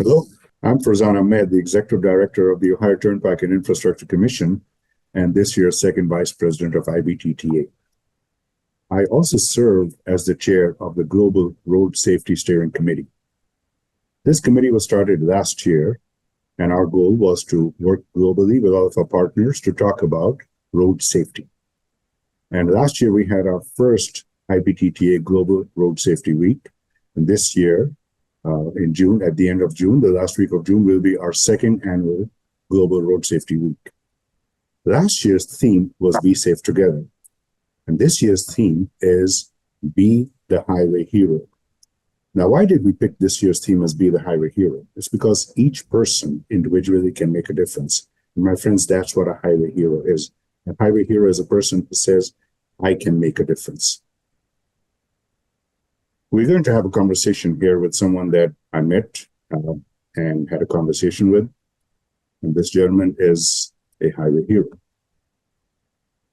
Hello, I'm Farzan Ahmed, the Executive Director of the Ohio Turnpike and Infrastructure Commission, and this year's second Vice President of IBTTA. I also serve as the Chair of the Global Road Safety Steering Committee. This committee was started last year, and our goal was to work globally with all of our partners to talk about road safety. And last year, we had our first IBTTA Global Road Safety Week, and this year, in June, at the end of June, the last week of June, will be our second annual Global Road Safety Week. Last year's theme was Be Safe Together. And this year's theme is Be the Highway Hero. Now, why did we pick this year's theme as Be the Highway Hero? It's because each person individually can make a difference. And my friends, that's what a highway hero is. A highway hero is a person who says, I can make a difference. We're going to have a conversation here with someone that I met and had a conversation with. And this gentleman is a highway hero.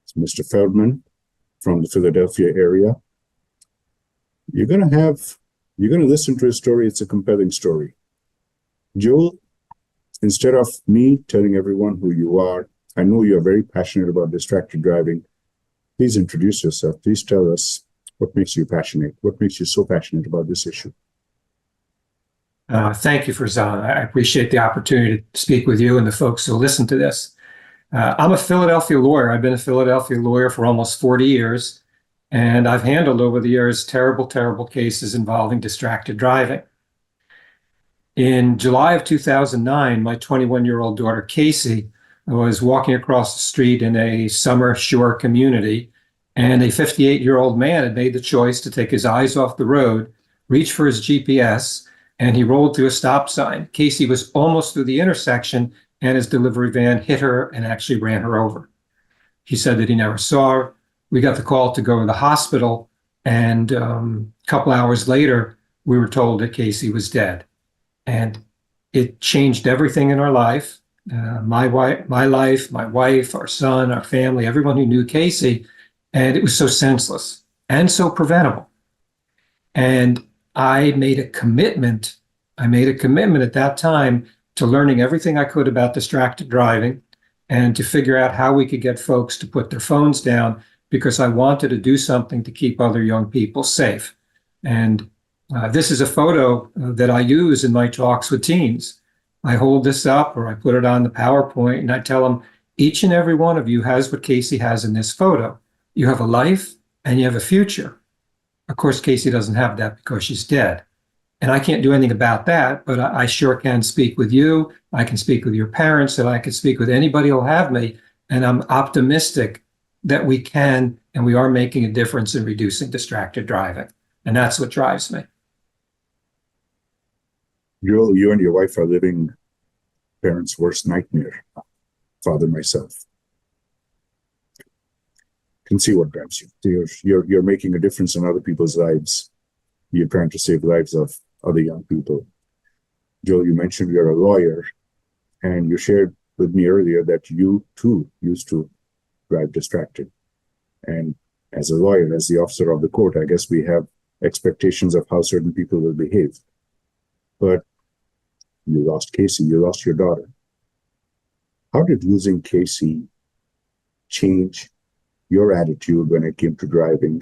It's Mr. Feldman from the Philadelphia area. You're going to listen to his story. It's a compelling story. Joel, instead of me telling everyone who you are, I know you're very passionate about distracted driving. Please introduce yourself. Please tell us what makes you passionate? What makes you so passionate about this issue? Thank you, Farzan. I appreciate the opportunity to speak with you and the folks who listen to this. I'm a Philadelphia lawyer. I've been a Philadelphia lawyer for almost 40 years, and I've handled over the years terrible, terrible cases involving distracted driving. In July of 2009, my 21-year-old daughter, Casey, was walking across the street in a summer shore community, and a 58-year-old man had made the choice to take his eyes off the road, reach for his GPS, and he rolled through a stop sign. Casey was almost through the intersection, and his delivery van hit her and actually ran her over. He said that he never saw her. We got the call to go to the hospital, and a couple hours later, we were told that Casey was dead. And it changed everything in our life. My life, my wife, our son, our family, everyone who knew Casey. And it was so senseless and so preventable. And I made a commitment at that time to learning everything I could about distracted driving and to figure out how we could get folks to put their phones down, because I wanted to do something to keep other young people safe. And this is a photo that I use in my talks with teens. I hold this up or I put it on the PowerPoint and I tell them, each and every one of you has what Casey has in this photo. You have a life and you have a future. Of course, Casey doesn't have that because she's dead. And I can't do anything about that, but I sure can speak with you. I can speak with your parents, and I can speak with anybody who'll have me. And I'm optimistic that we can, and we are making a difference in reducing distracted driving. And that's what drives me. Joel, you and your wife are living parents' worst nightmare. Father, myself. Can see what drives you. You're making a difference in other people's lives. You're trying to save lives of other young people. Joel, you mentioned you're a lawyer, and you shared with me earlier that you too used to drive distracted. And as a lawyer, as the officer of the court, I guess we have expectations of how certain people will behave. But you lost Casey, you lost your daughter. How did losing Casey change your attitude when it came to driving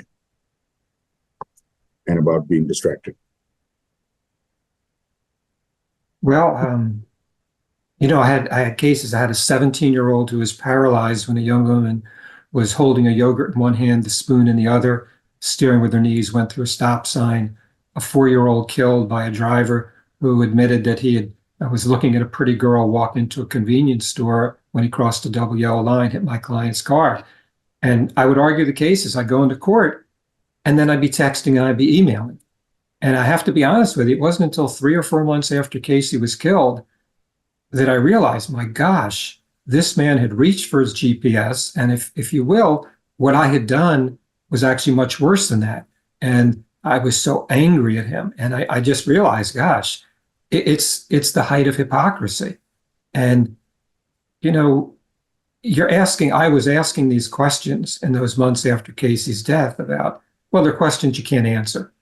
and about being distracted? Well, I had cases. I had a 17-year-old who was paralyzed when a young woman was holding a yogurt in one hand, the spoon in the other, steering with her knees, went through a stop sign. A 4-year-old killed by a driver who admitted that he was looking at a pretty girl walk into a convenience store when he crossed a double yellow line, hit my client's car. And I would argue the cases. I'd go into court, and then I'd be texting and I'd be emailing. And I have to be honest with you, it wasn't until 3 or 4 months after Casey was killed that I realized, my gosh, this man had reached for his GPS. And if you will, what I had done was actually much worse than that. And I was so angry at him. And I just realized, gosh, it's the height of hypocrisy. And, I was asking these questions in those months after Casey's death about, well, they're questions you can't answer.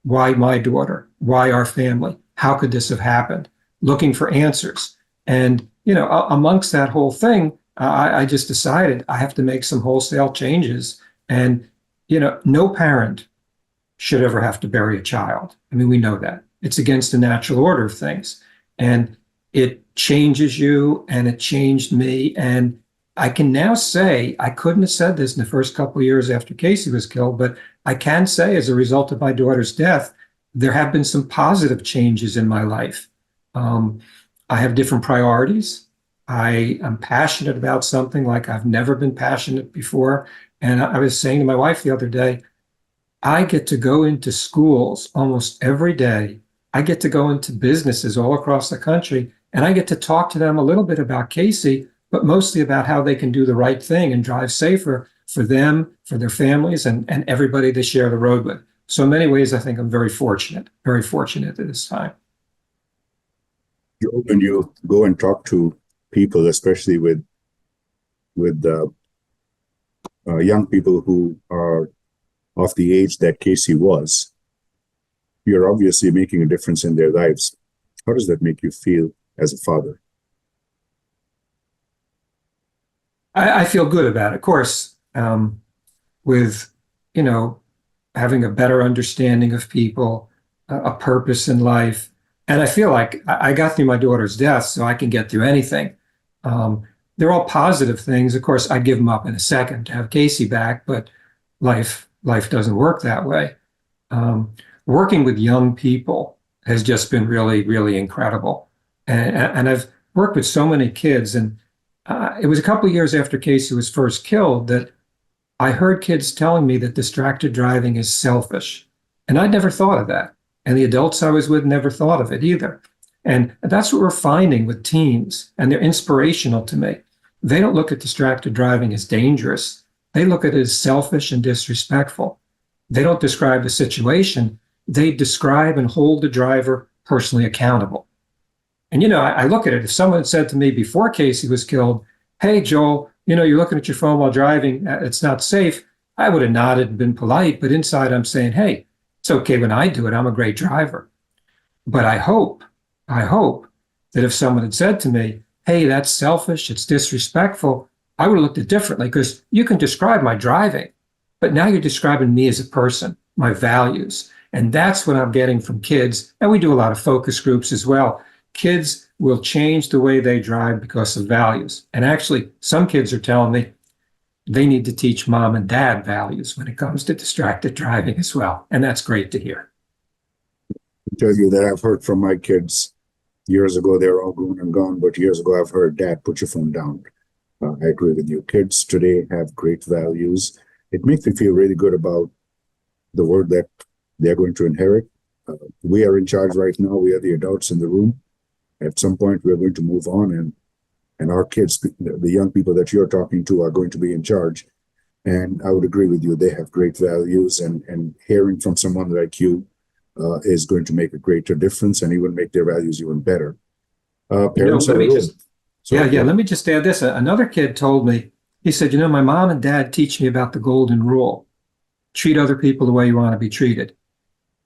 Why my daughter? Why our family? How could this have happened? looking for answers. And, amongst that whole thing, I just decided I have to make some wholesale changes. And, no parent should ever have to bury a child. I mean, we know that. It's against the natural order of things. And it changes you, and it changed me. And I can now say, I couldn't have said this in the first couple of years after Casey was killed, but I can say as a result of my daughter's death, there have been some positive changes in my life. I have different priorities. I am passionate about something like I've never been passionate before. And I was saying to my wife the other day, I get to go into schools almost every day. I get to go into businesses all across the country, and I get to talk to them a little bit about Casey, but mostly about how they can do the right thing and drive safer for them, for their families, and everybody they share the road with. So in many ways, I think I'm very fortunate at this time. When you go and talk to people, especially with young people who are of the age that Casey was, you're obviously making a difference in their lives. How does that make you feel as a father? I feel good about it. Of course, with, having a better understanding of people, a purpose in life. And I feel like I got through my daughter's death, so I can get through anything. They're all positive things. Of course, I'd give them up in a second to have Casey back, but life doesn't work that way. Working with young people has just been really, really incredible. And I've worked with so many kids. And it was a couple of years after Casey was first killed that I heard kids telling me that distracted driving is selfish. And I'd never thought of that. And the adults I was with never thought of it either. And that's what we're finding with teens. And they're inspirational to me. They don't look at distracted driving as dangerous. They look at it as selfish and disrespectful. They don't describe the situation. They describe and hold the driver personally accountable. And, I look at it. If someone had said to me before Casey was killed, hey, Joel, you're looking at your phone while driving, it's not safe, I would have nodded and been polite. But inside I'm saying, hey, it's okay when I do it. I'm a great driver. But I hope that if someone had said to me, hey, that's selfish, it's disrespectful, I would have looked at it differently, because you can describe my driving, but now you're describing me as a person, my values. And that's what I'm getting from kids. And we do a lot of focus groups as well. Kids will change the way they drive because of values. And actually, some kids are telling me they need to teach mom and dad values when it comes to distracted driving as well. And that's great to hear. I tell you that I've heard from my kids years ago, they're all grown and gone, but years ago I've heard, Dad, put your phone down. I agree with you. Kids today have great values. It makes me feel really good about the world that they're going to inherit. We are in charge right now. We are the adults in the room. At some point, we're going to move on, and our kids, the young people that you're talking to, are going to be in charge. And I would agree with you. They have great values, and hearing from someone like you is going to make a greater difference and even make their values even better. Parents are let me just add this. Another kid told me, he said, my mom and dad teach me about the golden rule. Treat other people the way you want to be treated.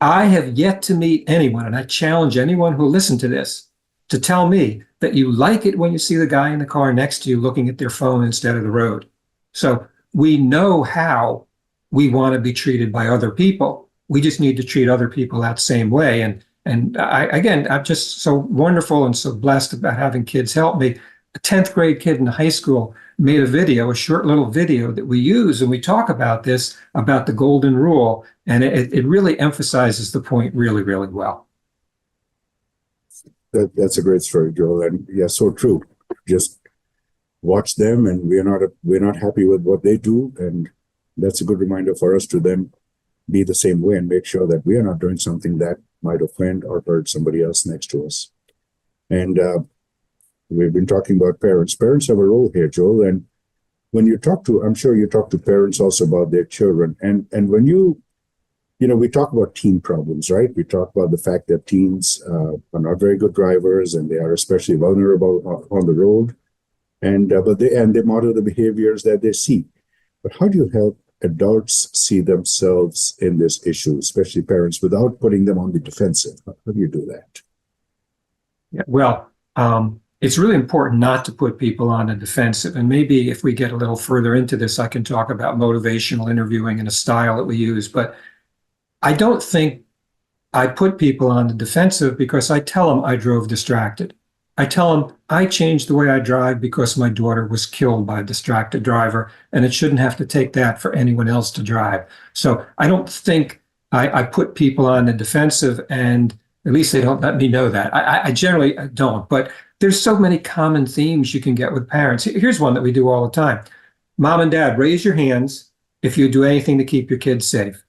I have yet to meet anyone, and I challenge anyone who will listen to this, to tell me that you like it when you see the guy in the car next to you looking at their phone instead of the road. So we know how we want to be treated by other people. We just need to treat other people that same way. And I'm just so wonderful and so blessed about having kids help me. A 10th grade kid in high school made a short little video that we use, and we talk about this, about the golden rule. And it really emphasizes the point really, really well. That's a great story, Joel. And yeah, so true. Just watch them, and we're not happy with what they do. And that's a good reminder for us to then be the same way and make sure that we are not doing something that might offend or hurt somebody else next to us. And we've been talking about parents. Parents have a role here, Joel. And when you talk to, I'm sure you talk to parents also about their children. And when we talk about teen problems, right? We talk about the fact that teens are not very good drivers, and they are especially vulnerable on the road. And they model the behaviors that they see. But how do you help adults see themselves in this issue, especially parents, without putting them on the defensive? How do you do that? Yeah, well, it's really important not to put people on the defensive. And maybe if we get a little further into this, I can talk about motivational interviewing and a style that we use. But I don't think I put people on the defensive because I tell them I drove distracted. I tell them I changed the way I drive because my daughter was killed by a distracted driver, and it shouldn't have to take that for anyone else to drive. So I don't think I put people on the defensive, and at least they don't let me know that. I generally don't, but there's so many common themes you can get with parents. Here's one that we do all the time. Mom and dad, raise your hands if you do anything to keep your kids safe.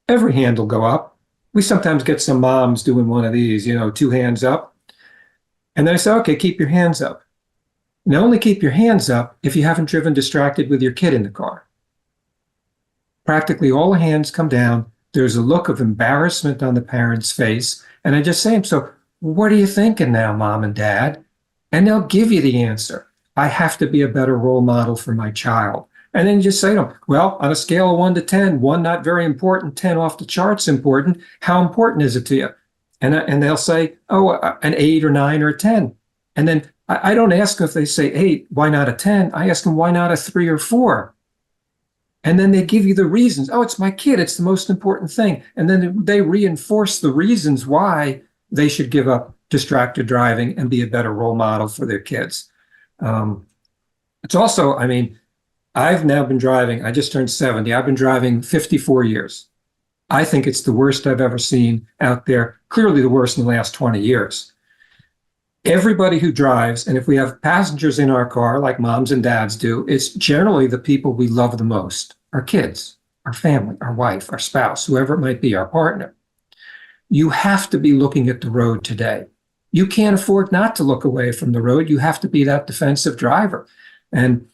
Every hand will go up. We sometimes get some moms doing one of these, two hands up. And then I say, okay, keep your hands up. Now only keep your hands up if you haven't driven distracted with your kid in the car. Practically all the hands come down. There's a look of embarrassment on the parent's face. And I just say, so what are you thinking now, mom and dad? And they'll give you the answer. I have to be a better role model for my child. And then you just say to them, well, on a scale of 1 to 10, 1 not very important, 10 off the charts important. How important is it to you? And they'll say, oh, an 8 or 9 or a 10. And then I don't ask them if they say 8, why not a 10? I ask them, why not a 3 or 4? And then they give you the reasons. Oh, it's my kid. It's the most important thing. And then they reinforce the reasons why they should give up distracted driving and be a better role model for their kids. It's also, I've now been driving, I just turned 70. I've been driving 54 years. I think it's the worst I've ever seen out there, clearly the worst in the last 20 years. Everybody who drives, and if we have passengers in our car, like moms and dads do, it's generally the people we love the most, our kids, our family, our wife, our spouse, whoever it might be, our partner. You have to be looking at the road today. You can't afford not to look away from the road. You have to be that defensive driver. And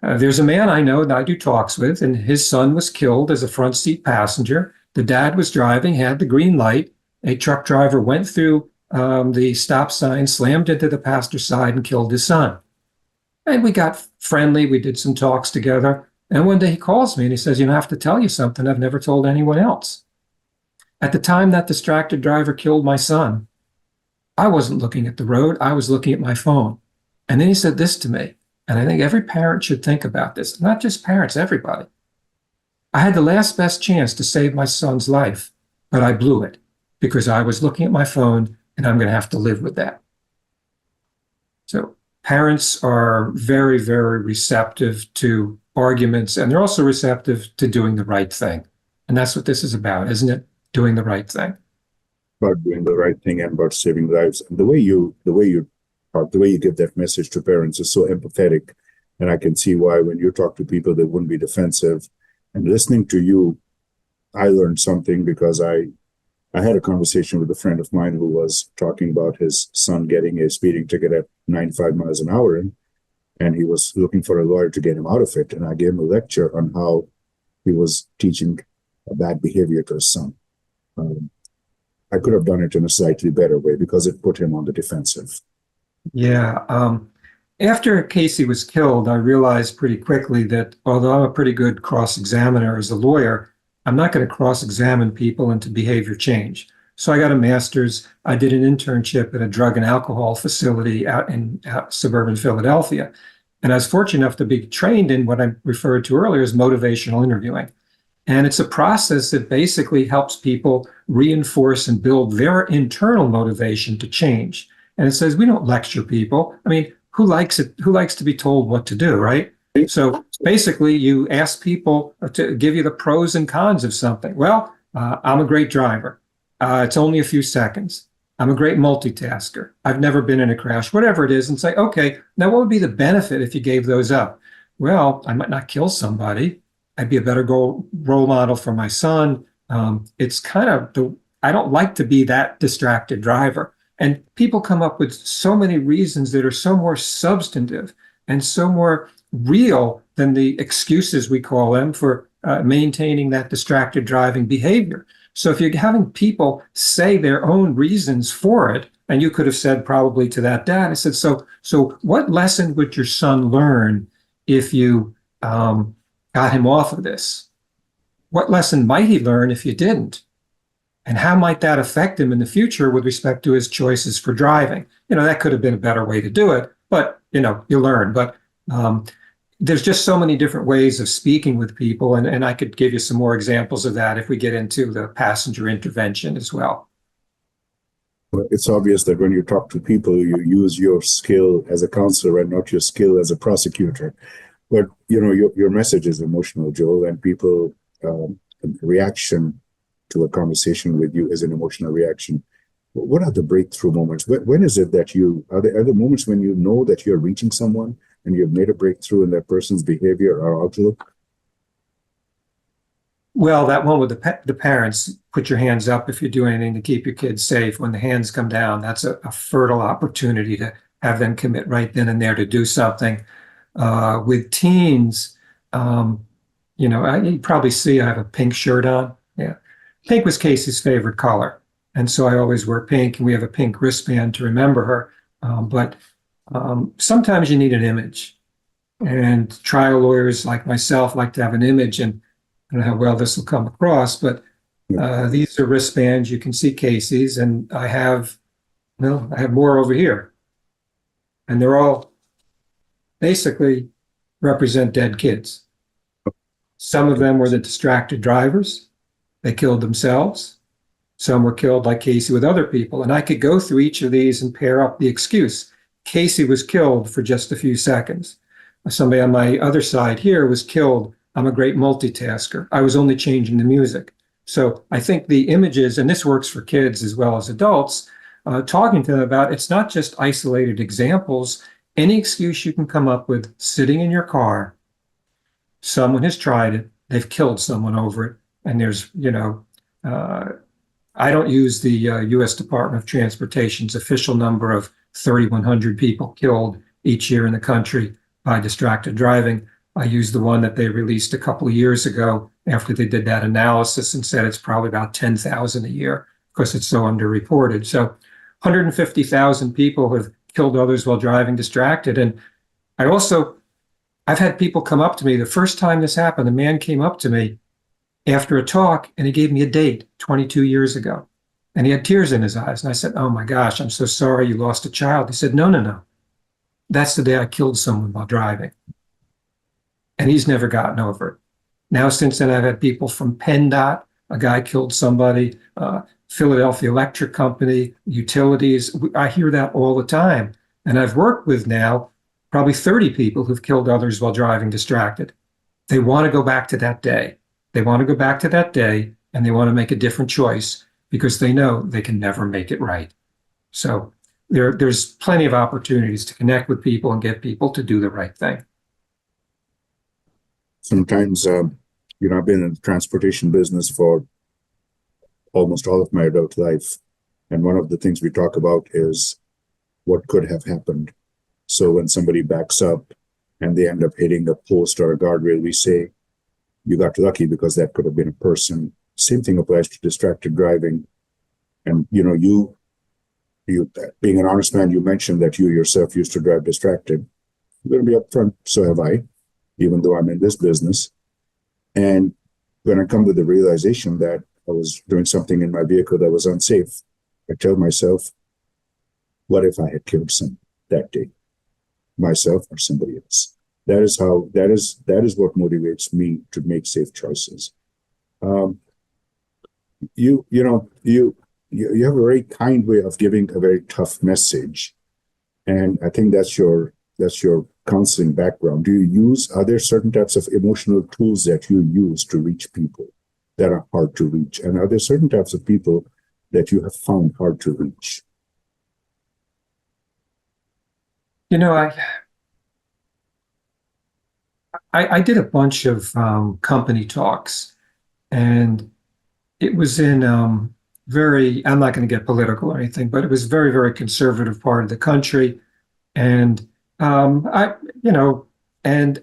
there's a man I know that I do talks with, and his son was killed as a front seat passenger. The dad was driving, had the green light. A truck driver went through the stop sign, slammed into the passenger side, and killed his son. And we got friendly. We did some talks together. And one day he calls me and he says, I have to tell you something I've never told anyone else. At the time that distracted driver killed my son, I wasn't looking at the road. I was looking at my phone. And then he said this to me. And I think every parent should think about this, not just parents, everybody. I had the last best chance to save my son's life, but I blew it because I was looking at my phone, and I'm going to have to live with that. So parents are very, very receptive to arguments, and they're also receptive to doing the right thing. And that's what this is about, isn't it? Doing the right thing. About doing the right thing and about saving lives. And the way you give that message to parents is so empathetic. And I can see why when you talk to people, they wouldn't be defensive. And listening to you, I learned something because I had a conversation with a friend of mine who was talking about his son getting a speeding ticket at 95 miles an hour, and he was looking for a lawyer to get him out of it. And I gave him a lecture on how he was teaching a bad behavior to his son. I could have done it in a slightly better way because it put him on the defensive. Yeah. After Casey was killed, I realized pretty quickly that although I'm a pretty good cross-examiner as a lawyer, I'm not going to cross-examine people into behavior change. So I got a master's. I did an internship at a drug and alcohol facility out in suburban Philadelphia. And I was fortunate enough to be trained in what I referred to earlier as motivational interviewing. And it's a process that basically helps people reinforce and build their internal motivation to change. And it says we don't lecture people. Who likes it? Who likes to be told what to do, right? So basically, you ask people to give you the pros and cons of something. Well, I'm a great driver. It's only a few seconds. I'm a great multitasker. I've never been in a crash, whatever it is, and say, okay, now what would be the benefit if you gave those up? Well, I might not kill somebody. I'd be a better role model for my son. It's kind of, I don't like to be that distracted driver. And people come up with so many reasons that are so more substantive and so more real than the excuses we call them for maintaining that distracted driving behavior. So if you're having people say their own reasons for it, and you could have said probably to that dad, I said, so what lesson would your son learn if you got him off of this? What lesson might he learn if you didn't? And how might that affect him in the future with respect to his choices for driving? That could have been a better way to do it, but you learn. But um, there's just so many different ways of speaking with people, and I could give you some more examples of that if we get into the passenger intervention as well. Well, it's obvious that when you talk to people, you use your skill as a counselor and not your skill as a prosecutor. But your message is emotional, Joel, and people reaction to a conversation with you is an emotional reaction. What are the breakthrough moments? When is it that are there moments when you know that you're reaching someone and you've made a breakthrough in that person's behavior or outlook? Well, that one with the parents, put your hands up if you're doing anything to keep your kids safe. When the hands come down, that's a fertile opportunity to have them commit right then and there to do something. With teens, you probably see I have a pink shirt on. Yeah. Pink was Casey's favorite color. And so I always wear pink, and we have a pink wristband to remember her. But sometimes you need an image. And trial lawyers like myself like to have an image. And I don't know how well this will come across, but these are wristbands. You can see Casey's, and I have more over here. And they're all basically represent dead kids. Some of them were the distracted drivers. They killed themselves. Some were killed like Casey with other people. And I could go through each of these and pair up the excuse. Casey was killed for just a few seconds. Somebody on my other side here was killed. I'm a great multitasker. I was only changing the music. So I think the images, and this works for kids as well as adults, talking to them about it's not just isolated examples. Any excuse you can come up with sitting in your car, someone has tried it, they've killed someone over it, and there's, I don't use the U.S. Department of Transportation's official number of 3,100 people killed each year in the country by distracted driving. I use the one that they released a couple of years ago after they did that analysis and said it's probably about 10,000 a year because it's so underreported. So 150,000 people have killed others while driving distracted. And I've had people come up to me. The first time this happened, a man came up to me after a talk and he gave me a date 22 years ago. And he had tears in his eyes. And I said, "Oh my gosh, I'm so sorry you lost a child." He said, No. That's the day I killed someone while driving. And he's never gotten over it. Now, since then, I've had people from PennDOT, a guy killed somebody, Philadelphia Electric Company, utilities. I hear that all the time. And I've worked with now probably 30 people who've killed others while driving distracted. They want to go back to that day. They want to go back to that day, and they want to make a different choice because they know they can never make it right. So there's plenty of opportunities to connect with people and get people to do the right thing. Sometimes, I've been in the transportation business for almost all of my adult life. And one of the things we talk about is what could have happened. So when somebody backs up and they end up hitting a post or a guardrail, we say, you got lucky because that could have been a person. Same thing applies to distracted driving. And, you being an honest man, you mentioned that you yourself used to drive distracted. I'm going to be upfront, so have I, even though I'm in this business. And when I come to the realization that I was doing something in my vehicle that was unsafe, I tell myself, what if I had killed someone that day? Myself or somebody else. That is what motivates me to make safe choices. You have a very kind way of giving a very tough message, and I think that's your counseling background. Are there certain types of emotional tools that you use to reach people that are hard to reach, and are there certain types of people that you have found hard to reach? I did a bunch of company talks, and it was in I'm not going to get political or anything, but it was very, very conservative part of the country. And and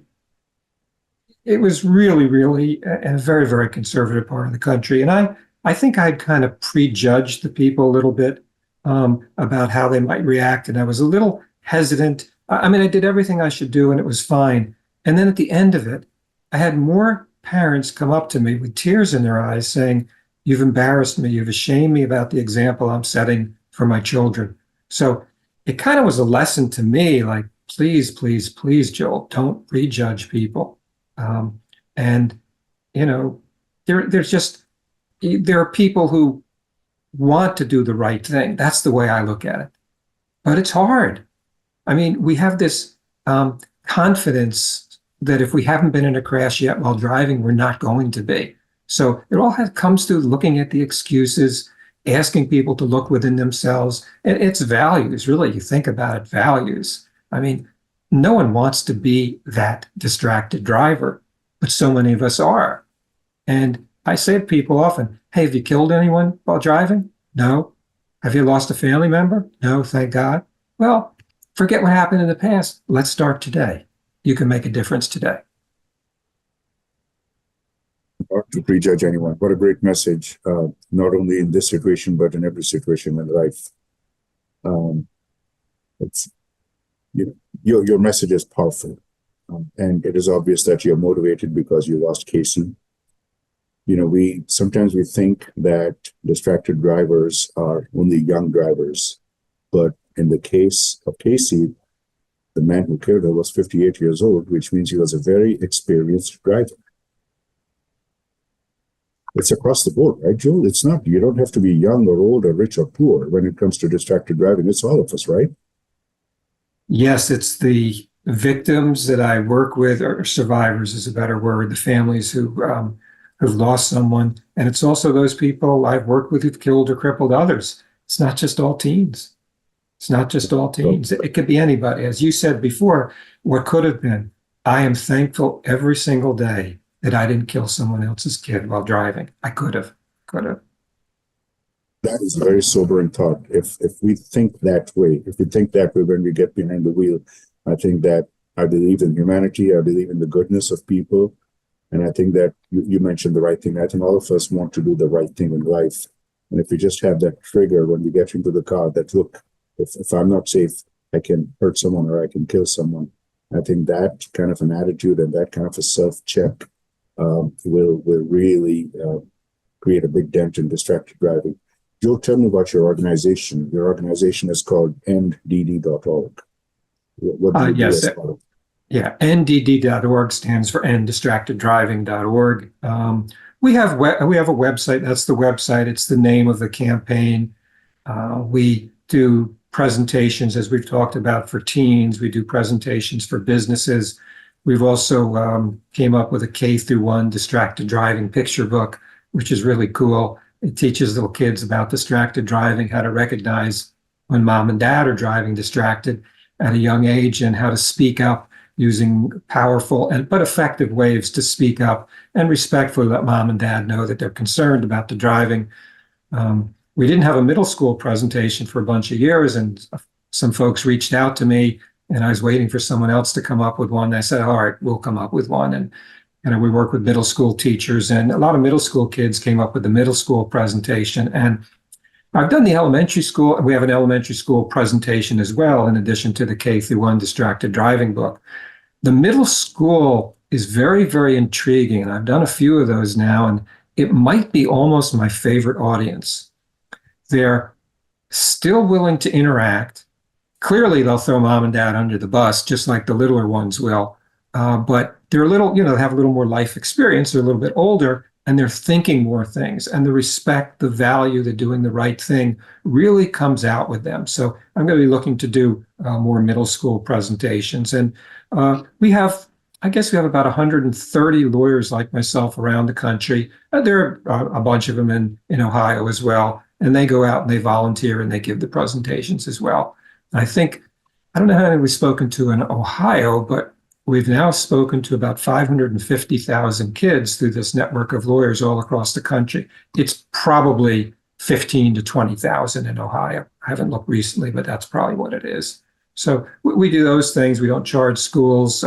it was really, really a very, very conservative part of the country. And I think I'd kind of prejudged the people a little bit about how they might react. And I was a little hesitant. I did everything I should do and it was fine. And then at the end of it, I had more parents come up to me with tears in their eyes saying, You've embarrassed me. You've ashamed me about the example I'm setting for my children. So it kind of was a lesson to me, like, please, please, please, Joel, don't prejudge people. Um, and, you know, there are people who want to do the right thing. That's the way I look at it. But it's hard. I mean, we have this confidence that if we haven't been in a crash yet while driving, we're not going to be. So it all comes to looking at the excuses, asking people to look within themselves. And it's values, really. You think about it, values. I mean, no one wants to be that distracted driver, but so many of us are. And I say to people often, hey, have you killed anyone while driving? No. Have you lost a family member? No, thank God. Well, forget what happened in the past. Let's start today. You can make a difference today. Not to prejudge anyone. What a great message, not only in this situation, but in every situation in life. It's, you know, your message is powerful. And it is obvious that you're motivated because you lost Casey. You know, sometimes we think that distracted drivers are only young drivers, but in the case of Casey, the man who killed her was 58 years old, which means he was a very experienced driver. It's across the board, right, Joel? It's not, you don't have to be young or old or rich or poor when it comes to distracted driving. It's all of us, right? Yes, it's the victims that I work with, or survivors is a better word, the families who've lost someone. And it's also those people I've worked with who've killed or crippled others. It's not just all teens. It's not just all teens. It could be anybody. As you said before, what could have been. I am thankful every single day that I didn't kill someone else's kid while driving. I could have. That is a very sobering thought. If we think that way, when we get behind the wheel, I think that I believe in humanity. I believe in the goodness of people. And I think that you mentioned the right thing. I think all of us want to do the right thing in life. And if we just have that trigger when we get into the car that, look, if I'm not safe, I can hurt someone or I can kill someone. I think that kind of an attitude and that kind of a self-check will really create a big dent in distracted driving. Joe, tell me about your organization. Your organization is called NDD.org. What do you do as part of? Yeah, NDD.org stands for NDistractedDriving.org. We have a website. That's the website. It's the name of the campaign. We do presentations, as we've talked about, for teens. We do presentations for businesses. We've also came up with a K-1 distracted driving picture book, which is really cool. It teaches little kids about distracted driving, how to recognize when mom and dad are driving distracted at a young age, and how to speak up using powerful but effective ways to speak up and respectfully let mom and dad know that they're concerned about the driving. We didn't have a middle school presentation for a bunch of years, and some folks reached out to me, and I was waiting for someone else to come up with one. I said, all right, we'll come up with one. And we work with middle school teachers, and a lot of middle school kids came up with the middle school presentation. And I've done the elementary school, and we have an elementary school presentation as well, in addition to the K-1 distracted driving book. The middle school is very, very intriguing, and I've done a few of those now, and it might be almost my favorite audience. They're still willing to interact. Clearly, they'll throw mom and dad under the bus, just like the littler ones will. But they're a little, have a little more life experience. They're a little bit older, and they're thinking more things. And the respect, the value, the doing the right thing really comes out with them. So I'm going to be looking to do more middle school presentations. And we have about 130 lawyers like myself around the country. There are a bunch of them in Ohio as well. And they go out and they volunteer and they give the presentations as well. I don't know how many we've spoken to in Ohio, but we've now spoken to about 550,000 kids through this network of lawyers all across the country. It's probably 15 to 20,000 in Ohio. I haven't looked recently, but that's probably what it is. So we do those things. We don't charge schools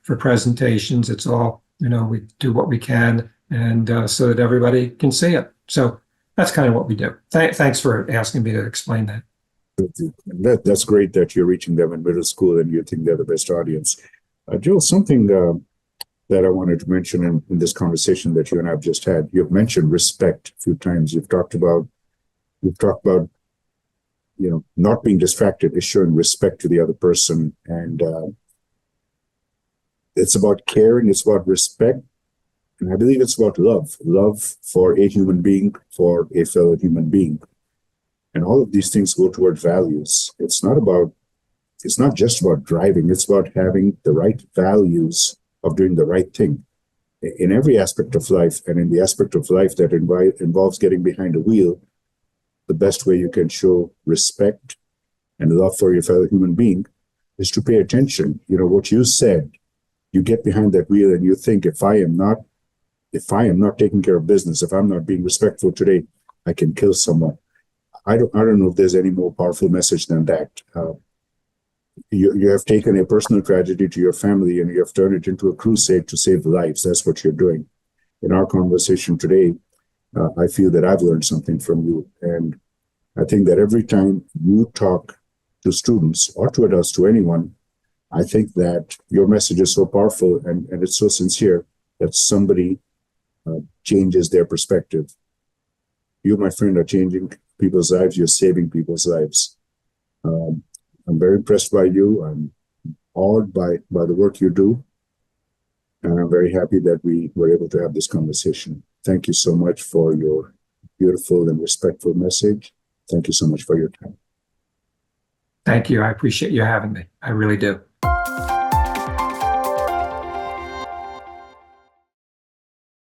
for presentations. It's all, we do what we can, and so that everybody can see it. So that's kind of what we do. Thanks for asking me to explain that. That's great that you're reaching them in middle school and you think they're the best audience. Joel, something that I wanted to mention in this conversation that you and I have just had. You've mentioned respect a few times. You've talked about, not being distracted is showing respect to the other person. And it's about caring, it's about respect. And I believe it's about love for a human being, for a fellow human being. And all of these things go toward values. It's not just about driving, it's about having the right values of doing the right thing in every aspect of life. And in the aspect of life that involves getting behind a wheel, the best way you can show respect and love for your fellow human being is to pay attention. What you said, you get behind that wheel and you think, if I am not taking care of business, if I'm not being respectful today, I can kill someone. I don't know if there's any more powerful message than that. You have taken a personal tragedy to your family and you have turned it into a crusade to save lives. That's what you're doing. In our conversation today, I feel that I've learned something from you. And I think that every time you talk to students or to adults, to anyone, I think that your message is so powerful and it's so sincere that somebody changes their perspective. You, my friend, are changing people's lives. You're saving people's lives. I'm very impressed by you. I'm awed by the work you do. And I'm very happy that we were able to have this conversation. Thank you so much for your beautiful and respectful message. Thank you so much for your time. Thank you. I appreciate you having me. I really do.